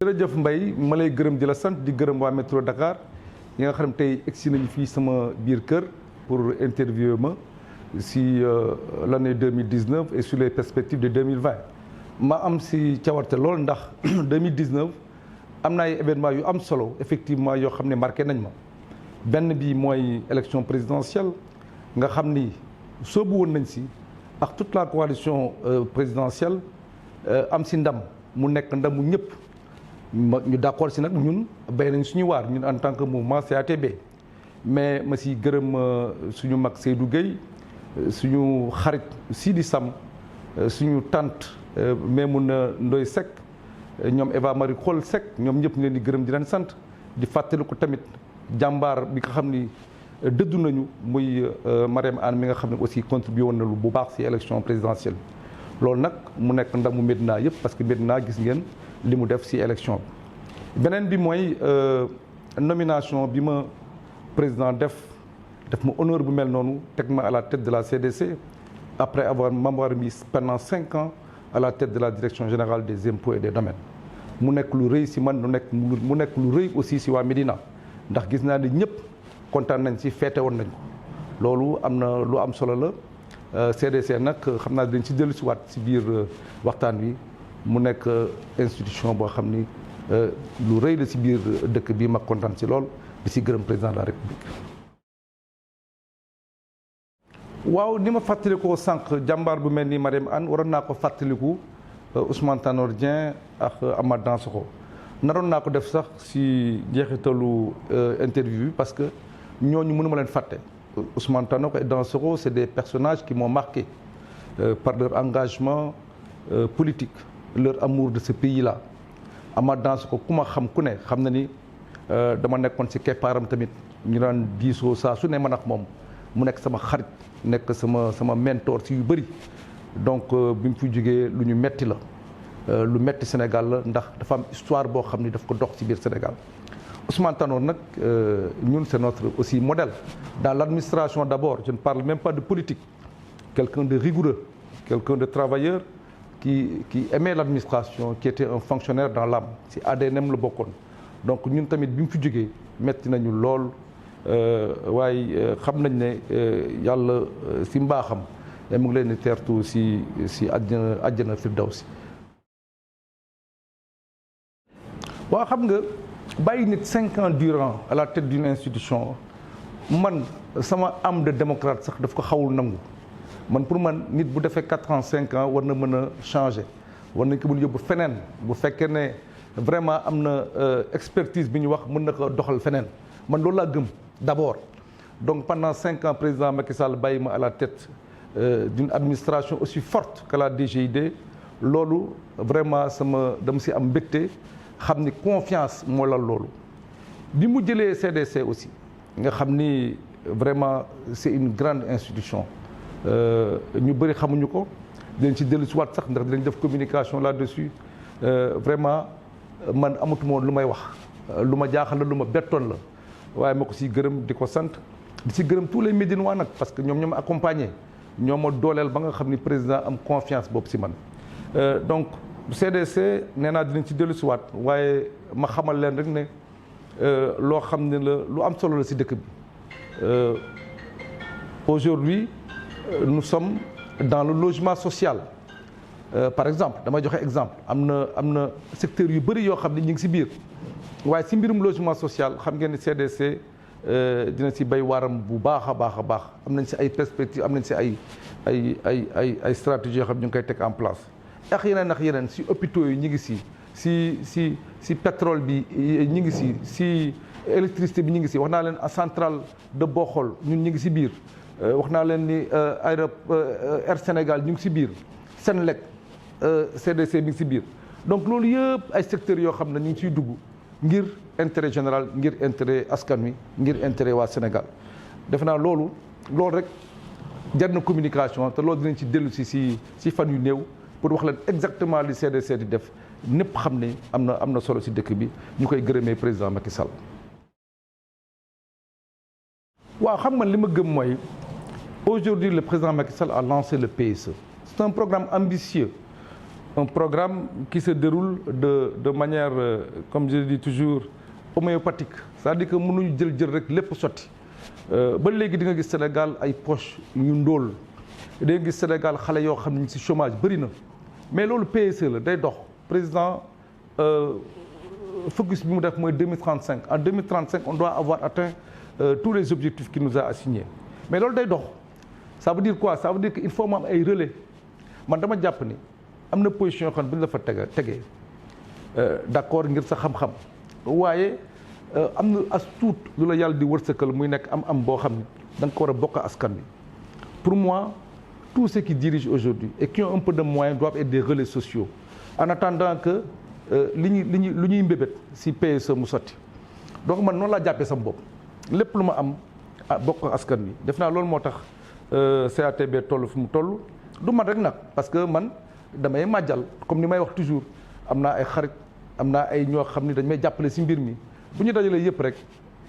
jërëjëf Mbaye ma lay gërëm di la sant di gërëm waa métro Dakar ñi nga xam tey egsi nañu fii sama biir kër pour interviewer ma si l'année 2019 et sur les perspectives de 2020 ma am si cawarte lool ndax 2019 am na ay événements yu am solo effectivement yoo xam ne marqué nañ ma benn bi mooy élection présidentielle nga xam ni soobu woon nañ si ak toute la coalition présidentielle am si ndam mu nekk ndamu ñëpp ñu d'accord si nag ñun béy nañ suñu waar ñun en tant que mouvement CATB mais ma si gërëm suñu mag Seydou Gueye suñu xarit Sidi Sam suñu tante Maimouna Ndoye Seck ñoom Eva Marie Coll Seck ñoom ñëpp ñu leen di gërëm di leen sant di fàttali ko tamit jàmbaar bi nga xam ni dëddu nañu muy Marième Anne mi nga xam ne aussi contribué woon na lu bu baax si élection présidentielle loolu nag mu nekk ndamu Médina yëpp parce que Médina gis ngeen li mu def ci élection bi beneen bi mooy nomination bi ma président def ma honneur bu mel noonu teg ma à la tête de la CDC après m'avoir mis pendant 5 ans à la tête de la direction générale des impôts et des domaines mu nekk lu rëy ci man mu nekk lu rëy aussi ci waa Médina ndax gis naa ni ñëpp kontaan nañ ci feete woon nañ ko loolu am na lu am solo la CDC nag xam naa dañ ci dellu ci waat ci biir waxtaan wi mu nekk institution boo xam ni lu rëy la ci biir dëkk bi ma kontaan ci lool di ci gërëm président de la république. waaw ni ma fàttalikoo sànq jàmbaar bu mel ni Marième Anne waroon naa ko fàttaliku Ousmane Tanor Dieng ak Amath Dansokho naroon naa ko def sax ci njeexitalu interview bi parce que ñooñu mënuma leen fàtte Ousmane Tanor et Dansokho c'est des personnages qui m'ont marqué par leur engagement politique. Leur amour de ce pays-là Amath Dansokho ku ma xam ku ne xam na ni dama nekkoon ci keppaaram tamit ñu daan diisoo saa su ne man ak moom mu nekk sama xarit nekk sama mentor ci yu bëri donc bi mu fi jógee lu ñu metti la lu metti Sénégal la ndax dafa am histoire boo xam ni daf ko dox ci biir Sénégal Ousmane Tanor nag ñun c'est notre aussi modèle dans l'administration d'abord je ne parle même pas de politique quelqu'un de rigoureux quelqu'un de travailleur qui aimait l'administration qui était un fonctionnaire dans l'âme ci ADNM la bokkoon donc ñun tamit bi mu fi jógee metti nañu lool waaye xam nañ ne yàlla ci mbaaxam mu ngi leen di teertu ci àjjana firdawsi waaw xam nga bàyyi nit 5 ans durant à la tête d'une institution man sama âme de démocrate sax daf ko xawul nangu man pour man nit bu defee 4 ans 5 ans war na mën a changer war nañ ko mën yóbbu feneen bu fekkee ne vraiment am na expertise bi ñu wax mën na ko doxal feneen man loolu laa gëm d'abord donc pendant 5 ans président Macky Sall bàyyi ma à la tête d'une administration aussi forte que la DGID loolu vraiment dama si am mbégte xam ni confiance moo lal loolu bi mu jëlee CDC aussi nga xam ni vraiment c'est une grande institution ñu bëri xamuñu ko dinañ ci dellu si waat sax ndax dinañ def communication là-dessus vraiment man amatuma woon lu may wax lu ma jaaxal la lu ma bettoon la waaye ma ko si gërëm di ko sant di si gërëm tous les Médinois nag parce que ñoom ma accompagné ñoo ma dooleel ba nga xam ni président am confiance boobu si man donc CDC nee naa dinañ ci dellu si waat waaye ma xamal leen rek ne loo xam ne la lu am solo la si dëkk bi aujourd'hui nous sommes dans le logement social par exemple damay joxe exemple am na secteur yu bëri yoo xam ne ñu ngi si biir waaye si mbirum logement social xam ngeen ni CDC dina si bay waaram bu baax a baax a baax am nañ si ay perspectives am nañ si ay stratégies yoo xam ne ñu ngi koy teg en place ak yeneen si hôpitaux yi ñu ngi si pétrole bi ñu ngi si électricité bi ñu ngi si wax naa leen centrale de Bokhol ñun ñu ngi si biir wax naa leen ni Air Sénégal ñu ngi si biir Senelec CDC mi ngi si biir donc loolu yëpp ay secteurs yoo xam ne ñu ngi siy dugg ngir intérêt général ngir intérêt askan wi ngir intérêt waa Sénégal def naa loolu rek jar na communication te loolu dinañ ci dellu si fan yu néew pour wax leen exactement li CDC di def ñëpp xam ne am na solo si dëkk bi ñu koy gërëmee président Macky Sall. waaw xam nga li ma gëm mooy aujourd'hui le président Macky Sall a lancé le PSE c'est un programme ambitieux un programme qui se déroule de manière comme je dis toujours homéopathique c'est-à-dire que mënuñu jël rek lépp sotti ba léegi di nga gis Sénégal ay poche yu ndóol di nga gis Sénégal xale yoo xam ne ci chômage bëri na mais loolu PSE la day dox président focus bi mu def mooy 2035 en 2035 on doit avoir atteint tous les objectifs qu'il nous a assignés mais loolu day dox ça veut dire quoi ça veut dire que il faut mu am ay relais man dama jàpp ni am na position yoo xam ne bu ñu la fa tegee d'accord ngir sa xam-xam waaye am na as tuut lu la yàlla di wërsëkal muy nekk am boo xam ne da nga ko war a bokk askan wi pour moi tous ceux qui dirigent aujourd'hui et qui ont un peu de moyens doivent être des relais sociaux en attendant que lu ñuy mbébét si PSE mu sotti donc man noonu laa jàppee sama bopp lépp lu ma am bokk askan wi def naa loolu moo tax CATB toll fi mu toll du man rek nag parce que man damay màjjal comme ni may wax toujours am naa ay xarit am naa ay ñoo xam ni dañ may jàppale si mbir mi bu ñu dajalee yëpp rek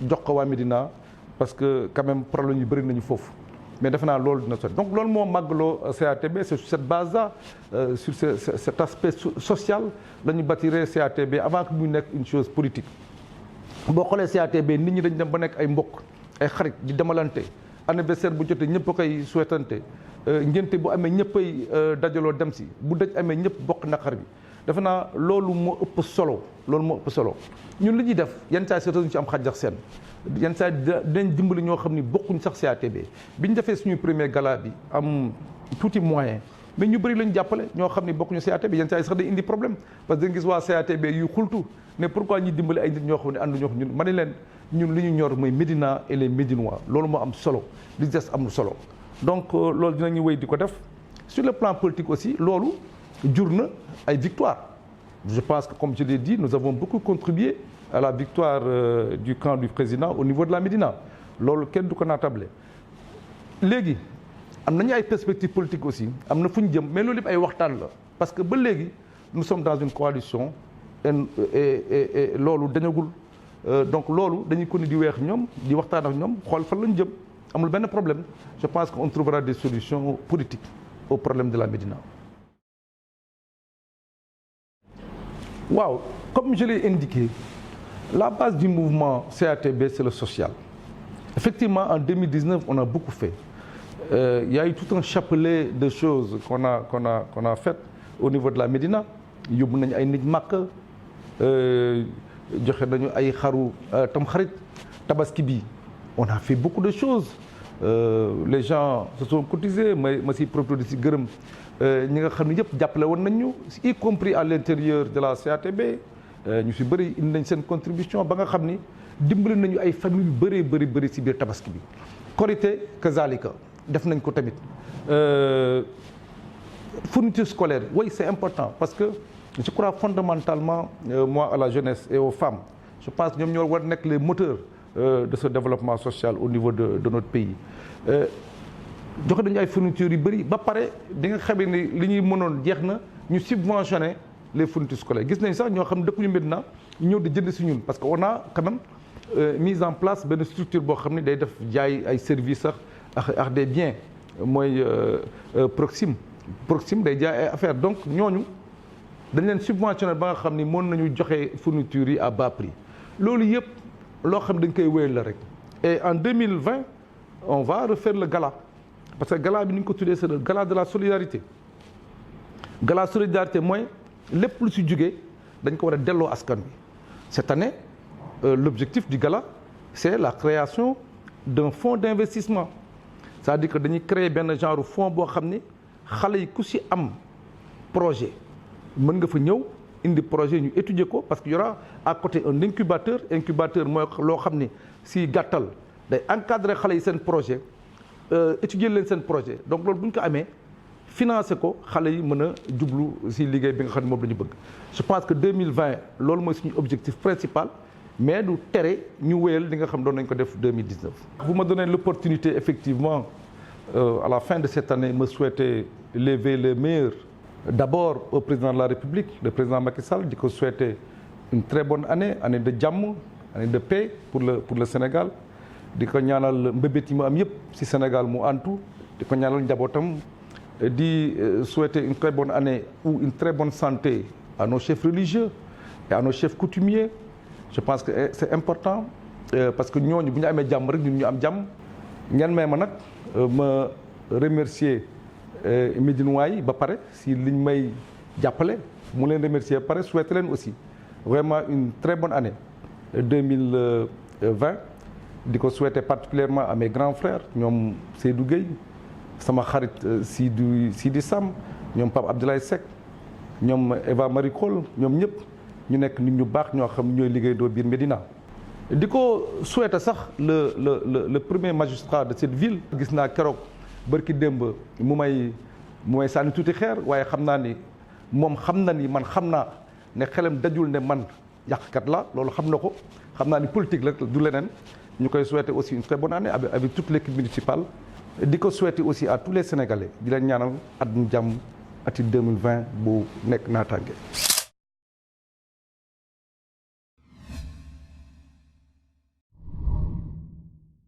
jox ko waa Médina parce que quand même problème yu bëri nañu foofu mais defe naa loolu dina sotti donc loolu moo màggaloo CATB c'est sur cette base là sur cet aspect social la ñu bâtiree CATB avant que muy nekk une chose politique boo xoolee CATB nit ñi dañ dem ba nekk ay mbokk ay xarit di demalante anniversaire bu jotee ñëpp a koy souhaitante ngénte bu amee ñëppay dajaloo dem si bu dëj amee ñëpp bokk naqar bi defe naa loolu moo ëpp solo ñun li ñuy def yenn saa yi ñu ci am xaj ak seen yenn saa yi dinañ dimbali ñoo xam ni bokkuñ sax CATB bi ñu defee suñu premier gala bi am tuuti moyen mais ñu bëri lañu jàppale ñoo xam ni bokkuñu CATB yenn saa yi sax day indi problème parce que da nga gis waa CATB yu xultu ne pourquoi ñuy dimbali ay nit ñoo xam ne ànduñoo ñun ma ne leen ñun li ñu ñor mooy Médina et les Médinois loolu moo am solo li des amul solo donc loolu dinañu wéy di ko def sur le plan politique aussi loolu jur na ay victoire je pense que comme je l'ai dit nous avons beaucoup contribué à la victoire du camp du président au niveau de la Médina loolu kenn du ko naatable léegi am nañu ay perspectives politiques aussi am na fu ñu jëm mais loolu yëpp ay waxtaan la parce que ba léegi nous sommes dans une coalition et loolu dañagul donc loolu dañuy continuer di weex ñoom di waxtaan ak ñoom xool fan lañu jëm amul benn problème je pense qu'on trouvera des solutions politiques au problème de la Médina. waaw comme je l'ai indiqué la base du mouvement CATB c'est le social effectivement en 2019 on a beaucoup fait il y a eu tout un chapelet de choses qu'on a fait au niveau de la Médina yóbbu nañu ay nit Makka joxe nañu ay xaru Tamxarit Tabaski bi on a fait beaucoup de choses les gens se sont cotisés ma si profité di si gërëm ñi nga xam ne yëpp jàppale woon nañ ñu y compris à l'intérieur de la CATB ñu si bëri indi nañ seen contribution ba nga xam ni dimbali nañu ay famille yu bëri si biir Tabaski bi Korité kazalika def nañ ko tamit fourniture scolaire oui c'est important parce que je crois fondamentalement moi à la jeunesse et aux femmes je pense que ñoom ñoo war nekk les moteurs de ce développement social au niveau de notre pays joxe nañu ay fournitures yu bëri ba pare di nga xamee ni li ñuy mënoon jeex na ñu subventionner les fournitures scolaires gis nañ sax ñoo xam ne dëkkuñu Médina ñëw di jënd si ñun parce que on a quand même mise en place benn structure boo xam ne day def jaay ay services sax ak des biens mooy Proxim day jaay ay affaires donc ñooñu dañ leen subventionner ba nga xam ni mën nañu joxe fournitures yi à bas prix loolu yëpp loo xam dañ koy wéyal la rek et en 2020 on va refaire le gala parce que gala bi ni ñu ko tuddee c'est le gala de la solidarité mooy lépp lu si jógee dañ ko war a delloo askan wi cette année l'objectif du gala c'est la création d'un fonds d'investissement c'est-à-dire que dañuy créer benn genre fonds boo xam ni xale yi ku si am projet mën nga fa ñëw indi projet ñu étudier ko parce que y aura à côté un incubateur mooy loo xam ni si gàttal day encadrer xale yi seen projet étudier leen seen projet donc loolu bu ñu ko amee financer ko xale yi mën a jublu si liggéey bi nga xam ne moom la ñu bëgg je pense que 2020 loolu mooy suñu objectif principal mais du tere ñu wéyal li nga xam doon nañ ko def 2019. vous me donnez l'opportunité effectivement à la fin de cette année me souhaiter lever les meilleurs d'abord au président de la République le président Macky Sall di ko souhaiter une très bonne année de jàmm année de paix pour le Sénégal di ko ñaanal mbébét yi mu am yëpp si Sénégal mu antu di ko ñaanal njabootam di souhaiter une très bonne année ou une très bonne santé à nos chefs religieux et à nos chefs coutumiers. Je pense que c'est important parce que ñooñu bu ñu amee jàmm rek ñun ñu am jàmm. ngeen may ma nag ma remercier Médinois yi ba pare si liñ may jàppale mu leen remercier ba pare souhaiter leen aussi vraiment une très bonne année 2020 di ko souhaiter particulièrement à mes grands frères ñoom Seydou Gueye sama xarit Sidi Sam ñoom Pape Abdoulaye Seck ñoom Eva Marie Coll ñoom ñëpp ñu nekk nit ñu baax ñoo xam ñooy liggéey doo biir Médina di ko souhaiter sax le premier magistrat de cette ville. gis naa keroog bërki démb mu may sànni tuuti xeer waaye xam naa ni moom xam na ni man xam naa ne xelam dajul ne man yàqkat la loolu xam na ko xam naa ni politique la du leneen ñu koy souhaiter aussi une très bonne année avec toute l'équipe municipale. di ko souhaiter aussi à tous les Sénégalais di leen ñaanal at mu jàmm ati 2020 bu nekk naataange.